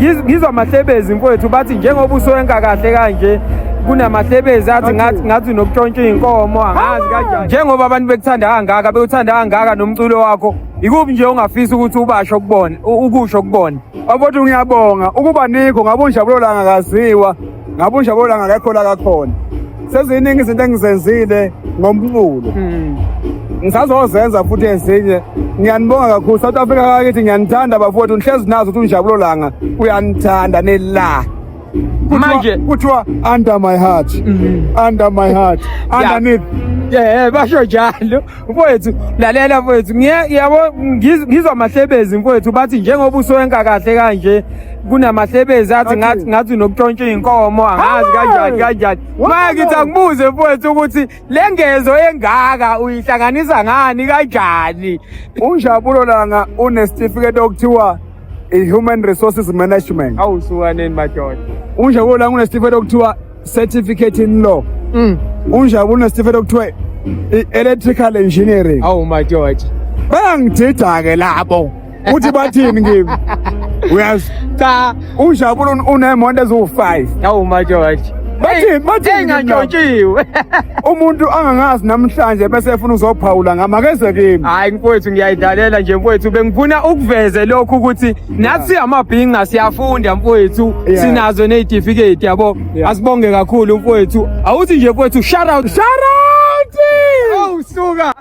ngizwa amahlebezi mfowethu bathi njengoba usoyenka kahle kanje kunamahlebezi athi ngathi nokutshontsha inkomo angazi kanjani njengoba abantu bekuthanda kangaka bewuthanda kangaka nomculo wakho ikuphi nje ongafisa ukuthi ubasho kubona ukusho kubona Abathi ngiyabonga ukuba nikho ngabe unjabulo langa kaziwa ngabe unjabulo langa akekho la kakhona seziningi izinto engizenzile ngombulo ngisazozenza futhi ezinye ngiyanibonga kakhulu South Africa kakithi ngiyanithanda bafowethu nihlezi nazo ukuthi unjabulo langa uyanithanda nela manje kuthiwa under my heart underneath basho njalo mfowethu lalela mfowethu ngiyabo ngizwa amahlebezi mfowethu bathi njengoba usoyenka kahle kanje kunamahlebezi athi ngathi nokutshontsha inkomo angazi kanjani manje ngithi angibuze mfowethu ukuthi lengezo engaka uyihlanganisa ngani kanjani unjabulo langa unesitifiketi okuthiwa i-Human Resources Management awusukaneni madoda unjabulo langa unesitifiketi okuthiwa Certificate in Law unjabulo unesitifiketi okuthiwa i-Electrical Engineering awu madoda bayangidida-ke labo uthi bathini kimi uyazi cha unjabulo unemonto eziwu-5 awu madoda bathini engantshontshiwe umuntu angangazi namhlanje bese efuna ukuzophawula ngamakeze kimi hayi mfowethu ngiyayidalela nje mfowethu bengifuna ukuveze lokhu ukuthi nathi amabhinqa siyafunda mfowethu sinazo nezitifiketi yabo asibonge kakhulu mfowethu awuthi nje mfowethu shout out awusuka